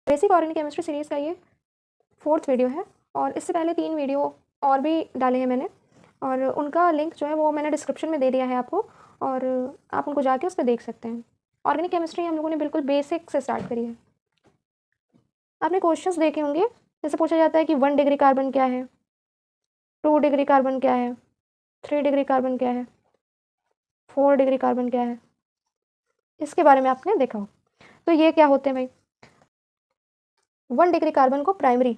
Basic organic chemistry series का ये 4th video है और इससे पहले 3 वीडियो और भी डाले हैं मैंने और उनका लिंक जो है वो मैंने डिस्क्रिप्शन में दे दिया है आपको और आप उनको जाके उस पर देख सकते हैं। ऑर्गेनिक केमिस्ट्री हम लोगों ने बिल्कुल बेसिक से स्टार्ट करी है। आपने क्वेश्चंस देखे होंगे, जैसे पूछा जाता है कि 1 डिग्री कार्बन क्या है, 2 डिग्री कार्बन क्या है, 3 डिग्री कार्बन क्या है, 4 डिग्री कार्बन क्या है, इसके बारे में आपने देखा हो। तो ये क्या होते हैं भाई, 1 डिग्री कार्बन को प्राइमरी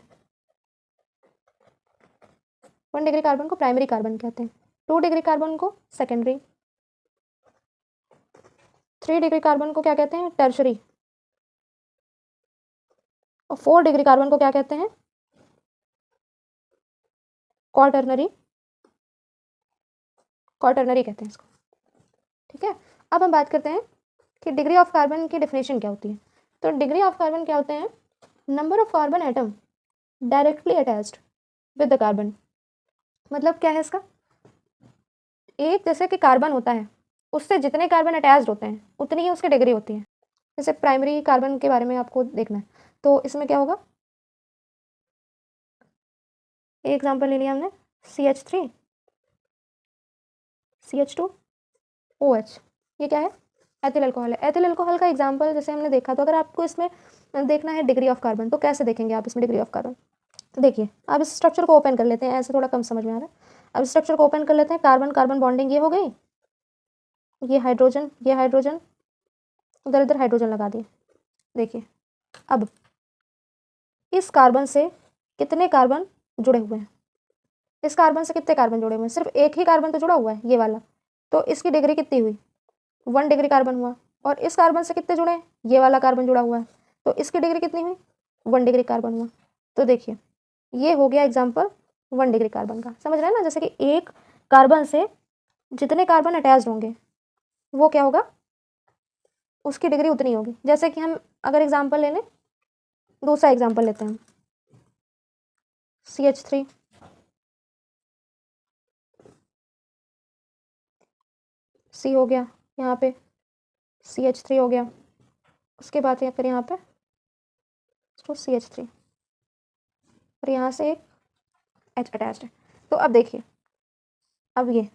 1 डिग्री कार्बन को प्राइमरी कार्बन कहते हैं, 2 डिग्री कार्बन को सेकेंडरी, 3 डिग्री कार्बन को क्या कहते हैं, टर्शरी, और 4 डिग्री कार्बन को क्या कहते हैं, क्वार्टरनरी कहते हैं इसको। ठीक है, अब हम बात करते हैं कि डिग्री ऑफ कार्बन की डेफिनेशन क्या होती है। तो डिग्री ऑफ कार्बन क्या होते हैं, number of carbon atom directly attached with the carbon. मतलब क्या है इसका, एक जैसे कि कार्बन होता है उससे जितने कार्बन अटैच्ड होते हैं उतनी ही उसकी डिग्री होती है। जैसे प्राइमरी कार्बन के बारे में आपको देखना है, तो इसमें क्या होगा, एक एग्जांपल ले लिया हमने CH3 CH2 OH, ये क्या है, एथिल अल्कोहल है। एथिल अल्कोहल का एग्जांपल जैसे हमने देखा, तो अगर आपको इसमें देखना है डिग्री ऑफ कार्बन, तो कैसे देखेंगे आप इसमें डिग्री ऑफ कार्बन। देखिए, आप इस स्ट्रक्चर को ओपन कर लेते हैं, ऐसे थोड़ा कम समझ में आ रहा है। अब स्ट्रक्चर को ओपन कर लेते हैं, कार्बन कार्बन बॉन्डिंग ये हो गई, ये हाइड्रोजन उधर इधर हाइड्रोजन लगा दिए। देखिए, अब इस कार्बन से कितने कार्बन जुड़े हुए हैं, इस कार्बन से कितने कार्बन जुड़े हुए हैं, सिर्फ एक ही कार्बन तो जुड़ा हुआ है, ये वाला। तो इसकी डिग्री कितनी हुई, 1 डिग्री कार्बन हुआ। और इस कार्बन से कितने जुड़े हैं, ये वाला कार्बन जुड़ा हुआ है, तो इसकी डिग्री कितनी हुई, 1 डिग्री कार्बन हुआ। तो देखिए, ये हो गया एग्जाम्पल 1 डिग्री कार्बन का। समझ रहे हैं ना, जैसे कि एक कार्बन से जितने कार्बन अटैच्ड होंगे वो क्या होगा, उसकी डिग्री उतनी होगी। जैसे कि हम अगर एग्जाम्पल ले लें, दूसरा एग्जाम्पल लेते हैं हम, CH3 C हो गया, यहाँ पे CH3 हो गया, उसके बाद फिर यहाँ पे तो CH3 और यहाँ से एक H अटैच्ड है। तो अब देखिए, अब ये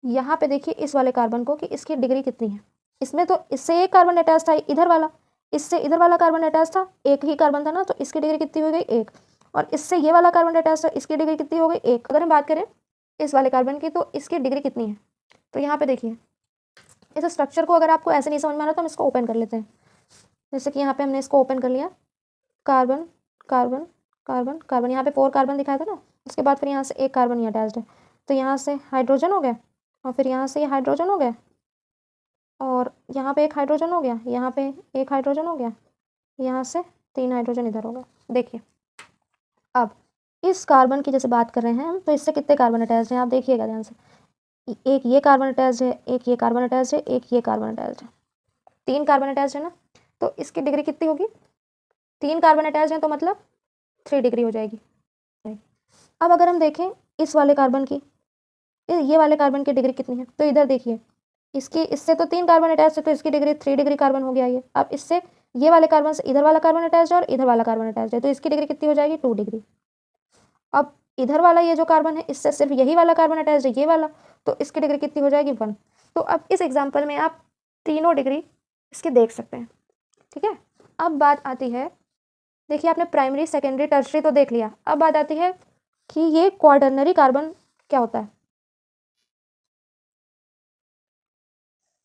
यहाँ पे देखिए इस वाले कार्बन को कि इसकी डिग्री कितनी है। इसमें तो इससे एक कार्बन अटैच था, इधर वाला, इससे इधर वाला कार्बन अटैच था, एक ही कार्बन था ना, तो इसकी डिग्री कितनी हो गई, 1। और इससे ये वाला कार्बन अटैच था, इसकी डिग्री कितनी हो गई, 1। अगर हम बात करें इस वाले कार्बन की, तो इसकी डिग्री कितनी है। तो यहाँ पे देखिए, इस स्ट्रक्चर को अगर आपको ऐसे नहीं समझ में आ रहा तो हम इसको ओपन कर लेते हैं। जैसे कि यहाँ पे हमने इसको ओपन कर लिया, कार्बन कार्बन कार्बन कार्बन, यहाँ पे 4 कार्बन दिखाया था ना, उसके बाद फिर यहाँ से एक कार्बन ही अटैच्ड है, तो यहाँ से हाइड्रोजन हो गया, और फिर यहाँ से ये हाइड्रोजन हो गया, और यहाँ पे एक हाइड्रोजन हो गया, यहाँ पे एक हाइड्रोजन हो गया, यहाँ से 3 हाइड्रोजन इधर होगा। देखिए, अब इस कार्बन की जैसे बात कर रहे हैं हम, तो इससे कितने कार्बन अटैच्ड हैं आप देखिएगा ध्यान से, एक ये कार्बन अटैच्ड है, एक ये कार्बन अटैच्ड है, एक ये कार्बन अटैच्ड है, 3 कार्बन अटैच्ड है ना। तो इसकी डिग्री कितनी होगी, 3 कार्बन अटैच्ड हैं तो मतलब 3 डिग्री हो जाएगी। अब अगर हम देखें इस वाले कार्बन की, ये वाले कार्बन की डिग्री कितनी है, तो इधर देखिए, इसकी इससे तो 3 कार्बन अटैच है, तो इसकी डिग्री 3 डिग्री कार्बन हो गया ये। अब इससे ये वाले कार्बन से इधर वाला कार्बन अटैच है और इधर वाला कार्बन अटैच है, तो इसकी डिग्री कितनी हो जाएगी, 2 डिग्री। अब इधर वाला ये जो कार्बन है, इससे सिर्फ यही वाला कार्बन अटैच है, ये वाला, तो इसकी डिग्री कितनी हो जाएगी, 1। तो अब इस एग्जाम्पल में आप तीनों डिग्री इसके देख सकते हैं। ठीक है, अब बात आती है, देखिए आपने प्राइमरी सेकेंडरी टर्शरी तो देख लिया, अब बात आती है कि ये क्वार्टरनरी कार्बन क्या होता है।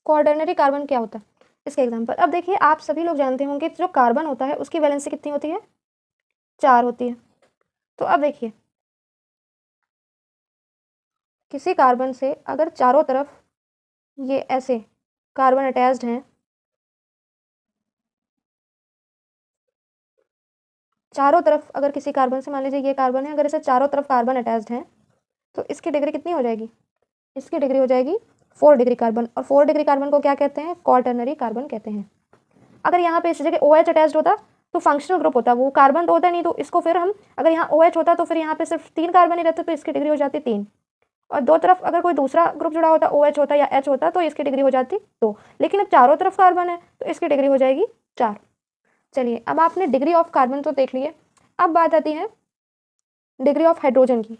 क्वार्टरनरी कार्बन क्या होता है, इसके एग्जांपल अब देखिए, आप सभी लोग जानते होंगे जो कार्बन होता है उसकी वैलेंसी कितनी होती है, 4 होती है। तो अब देखिए, किसी कार्बन से अगर चारों तरफ ये ऐसे कार्बन अटैच्ड हैं, चारों तरफ अगर किसी कार्बन से, मान लीजिए ये कार्बन है, अगर इसे चारों तरफ कार्बन अटैच्ड हैं, तो इसकी डिग्री कितनी हो जाएगी, इसकी डिग्री हो जाएगी 4 डिग्री कार्बन। और 4 डिग्री कार्बन को क्या कहते हैं, क्वार्टरनरी कार्बन कहते हैं। अगर यहाँ पे इस जगह OH अटैच्ड होता तो फंक्शनल ग्रुप होता, वो कार्बन तो होता नहीं, तो इसको फिर हम, अगर यहाँ OH होता तो फिर यहाँ पे सिर्फ 3 कार्बन ही रहते, तो इसकी डिग्री हो जाती 3। और दो तरफ अगर कोई दूसरा ग्रुप जुड़ा होता, OH होता या H होता, तो इसकी डिग्री हो जाती 2। लेकिन अब चारों तरफ कार्बन है तो इसकी डिग्री हो जाएगी 4। चलिए, अब आपने डिग्री ऑफ कार्बन तो देख लिए, अब बात आती है डिग्री ऑफ हाइड्रोजन की।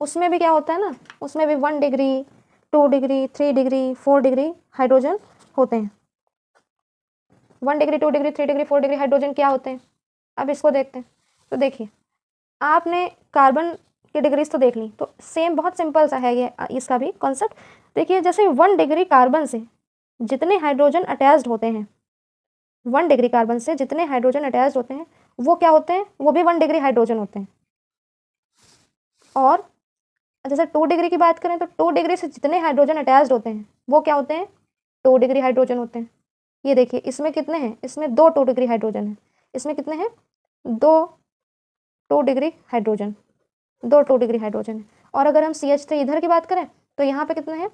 उसमें भी क्या होता है ना, उसमें भी 1 degree 2 degree 3 degree 4 degree hydrogen होते हैं। 1 degree 2 degree 3 degree 4 degree hydrogen क्या होते हैं, अब इसको देखते हैं। तो देखिए, आपने कार्बन की डिग्रीज तो देख ली, तो सेम बहुत सिंपल सा है ये इसका भी कॉन्सेप्ट। देखिए, जैसे 1 डिग्री कार्बन से जितने हाइड्रोजन अटैच्ड होते हैं, 1 डिग्री कार्बन से जितने हाइड्रोजन अटैच्ड होते हैं वो क्या होते हैं, वो भी 1 डिग्री हाइड्रोजन होते हैं। और जैसे 2 डिग्री की बात करें तो 2 डिग्री से जितने हाइड्रोजन अटैच्ड होते हैं वो क्या होते हैं, 2 डिग्री हाइड्रोजन होते हैं। ये देखिए, इसमें कितने हैं, इसमें 2 डिग्री हाइड्रोजन है, इसमें कितने हैं, 2 डिग्री हाइड्रोजन, 2 डिग्री हाइड्रोजन है। और अगर हम CH3 इधर की बात करें तो यहाँ पे कितने हैं,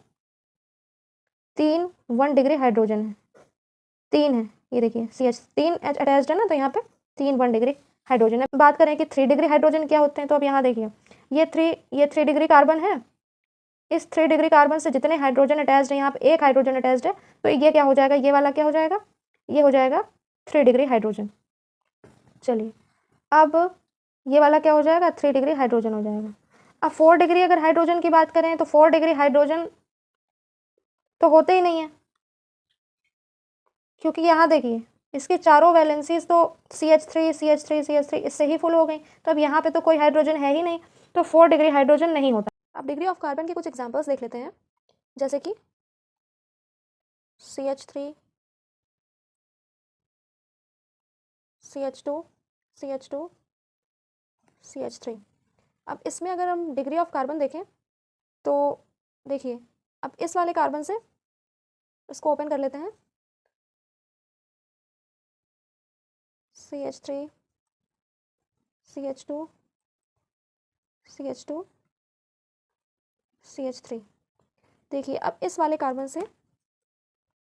3 1 डिग्री हाइड्रोजन है, 3 है। ये देखिए, CH 3 अटैच्ड है ना, तो यहाँ पे 3 1 डिग्री हाइड्रोजन है। बात करें कि 3 डिग्री हाइड्रोजन क्या होते हैं, तो अब यहाँ देखिए, ये 3 डिग्री कार्बन है, इस 3 डिग्री कार्बन से जितने हाइड्रोजन अटैच्ड है, यहाँ पे एक हाइड्रोजन अटैच्ड है, तो ये क्या हो जाएगा, ये वाला क्या हो जाएगा, ये हो जाएगा 3 डिग्री हाइड्रोजन। चलिए, अब ये वाला क्या हो जाएगा, 3 डिग्री हाइड्रोजन हो जाएगा। अब 4 डिग्री अगर हाइड्रोजन की बात करें तो 4 डिग्री हाइड्रोजन तो होते ही नहीं है, क्योंकि यहाँ देखिए, इसकी चारों वैलेंसीज तो CH3 CH3 CH3 इससे ही फुल हो गई, तो अब यहाँ पे तो कोई हाइड्रोजन है ही नहीं, तो 4 डिग्री हाइड्रोजन नहीं होता। अब डिग्री ऑफ कार्बन के कुछ एग्जांपल्स देख लेते हैं, जैसे कि CH3 CH2 CH2 CH3। अब इसमें अगर हम डिग्री ऑफ कार्बन देखें तो देखिए, अब इस वाले कार्बन से इसको ओपन कर लेते हैं, CH3 CH2 CH2 CH3। देखिए, अब इस वाले कार्बन से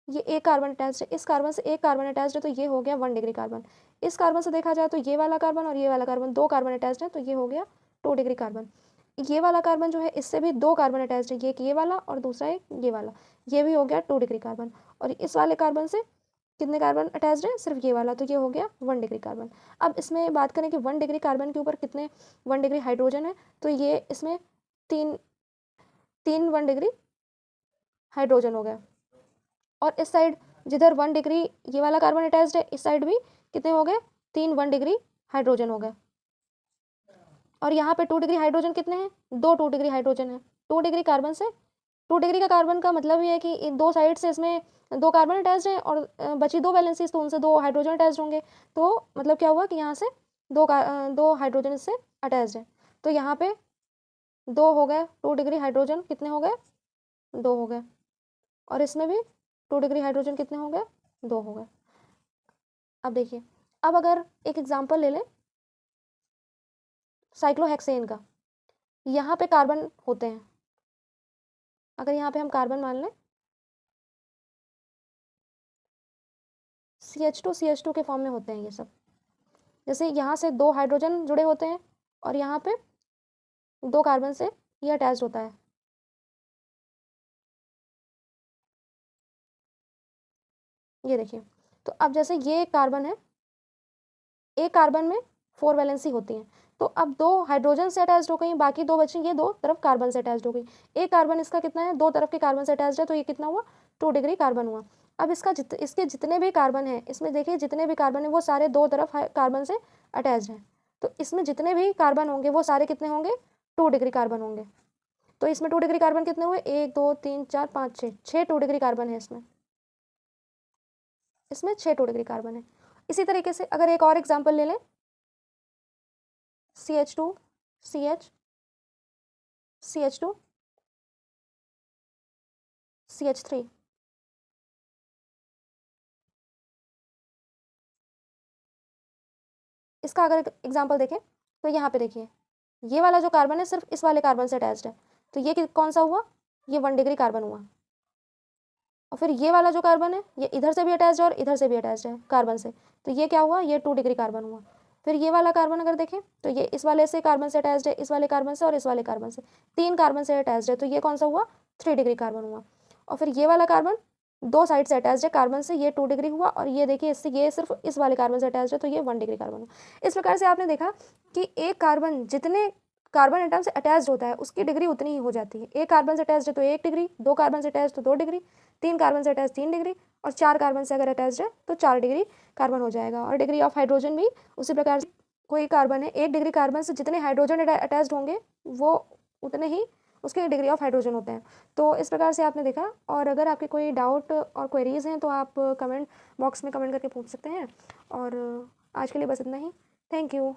ये एक कार्बन अटैच्ड है, इस कार्बन से एक कार्बन अटैच्ड है, तो ये हो गया 1 डिग्री कार्बन। इस कार्बन से देखा जाए तो ये वाला कार्बन और ये वाला कार्बन 2 कार्बन अटैच्ड है, तो ये हो गया 2 डिग्री कार्बन। ये वाला कार्बन जो है, इससे भी 2 कार्बन अटैच्ड है, एक ये वाला और दूसरा एक ये वाला, ये भी हो गया 2 डिग्री कार्बन। और इस वाले कार्बन से कितने कार्बन अटैच्ड है, सिर्फ ये वाला, तो ये हो गया 1 डिग्री कार्बन। अब इसमें बात करें कि 1 डिग्री कार्बन के ऊपर कितने 1 डिग्री हाइड्रोजन है, तो ये इसमें 3 1 डिग्री हाइड्रोजन हो गया। और इस साइड जिधर 1 डिग्री ये वाला कार्बन अटैच्ड है, इस साइड भी कितने हो गए, 3 1 डिग्री हाइड्रोजन हो गए। और यहाँ पे 2 डिग्री हाइड्रोजन कितने हैं, 2 डिग्री हाइड्रोजन है। 2 डिग्री कार्बन से 2 डिग्री का कार्बन का मतलब ये है कि इन 2 साइड से इसमें 2 कार्बन अटैच्ड हैं और बची 2 वैलेंसीज, तो उनसे 2 हाइड्रोजन अटैच्ड होंगे। तो मतलब क्या हुआ कि यहाँ से 2 हाइड्रोजन इससे अटैच्ड है, तो यहाँ पे 2 हो गए, 2 डिग्री हाइड्रोजन कितने हो गए, 2 हो गए। और इसमें भी 2 डिग्री हाइड्रोजन कितने हो गए, 2 हो गए। अब देखिए, अब अगर एक एग्जांपल ले लें साइक्लोहेक्सेन का, यहाँ पे कार्बन होते हैं, अगर यहाँ पे हम कार्बन मान लें CH2 के फॉर्म में होते हैं ये सब। जैसे यहाँ से 2 हाइड्रोजन जुड़े होते हैं और यहाँ पे 2 कार्बन से ये अटैच होता है। ये देखिए, तो अब जैसे ये कार्बन है, एक कार्बन में 4 वैलेंसी होती हैं, तो अब 2 हाइड्रोजन से अटैच्ड हो गई, बाकी 2 बची, ये 2 तरफ कार्बन से अटैच्ड हो गई। एक कार्बन इसका कितना है, 2 तरफ के कार्बन से अटैच्ड है, तो ये कितना हुआ, 2 डिग्री कार्बन हुआ। अब इसका इसके जितने भी कार्बन है, इसमें देखिए जितने भी कार्बन है वो सारे 2 तरफ कार्बन से अटैच्ड हैं, तो इसमें जितने भी कार्बन होंगे वो सारे कितने होंगे, 2 डिग्री कार्बन होंगे। तो इसमें 2 डिग्री कार्बन कितने हुए, 1 2 3 4 5 6 2 डिग्री कार्बन है इसमें 6 2 डिग्री कार्बन है। इसी तरीके से अगर एक और एग्जांपल ले लें, CH2 CH CH2 CH3। इसका अगर एग्जांपल देखें तो यहाँ पे देखिए, ये वाला जो कार्बन है सिर्फ इस वाले कार्बन से अटैच्ड है, तो ये कौन सा हुआ, ये 1 डिग्री कार्बन हुआ। और फिर ये वाला जो कार्बन है, ये इधर से भी अटैच्ड है और इधर से भी अटैच्ड है कार्बन से, तो ये क्या हुआ, ये 2 डिग्री कार्बन हुआ। फिर ये वाला कार्बन अगर देखें तो ये इस वाले से कार्बन से अटैच्ड है, इस वाले कार्बन से और इस वाले कार्बन से, 3 कार्बन से अटैच्ड है, तो ये कौन सा हुआ, 3 डिग्री कार्बन हुआ। और फिर ये वाला कार्बन दो साइड से अटैच्ड है कार्बन से, ये 2 डिग्री हुआ, और ये देखिए इससे ये सिर्फ इस वाले कार्बन से अटैच्ड है तो ये 1 डिग्री कार्बन है। इस प्रकार से आपने देखा कि एक कार्बन जितने कार्बन एटम से अटैच्ड होता है उसकी डिग्री उतनी ही हो जाती है। एक कार्बन से अटैच्ड है तो 1 डिग्री, 2 कार्बन से अटैच्ड तो 2 डिग्री, 3 कार्बन से अटैच्ड 3 डिग्री, और 4 कार्बन से अगर अटैच्ड है तो 4 डिग्री कार्बन हो जाएगा। और डिग्री ऑफ हाइड्रोजन भी उसी प्रकार से, कोई कार्बन है 1 डिग्री कार्बन से जितने हाइड्रोजन अटैच्ड होंगे वो उतने ही उसके डिग्री ऑफ हाइड्रोजन होते हैं। तो इस प्रकार से आपने देखा। और अगर आपके कोई डाउट और क्वेरीज हैं तो आप कमेंट बॉक्स में कमेंट करके पूछ सकते हैं। और आज के लिए बस इतना ही। Thank you.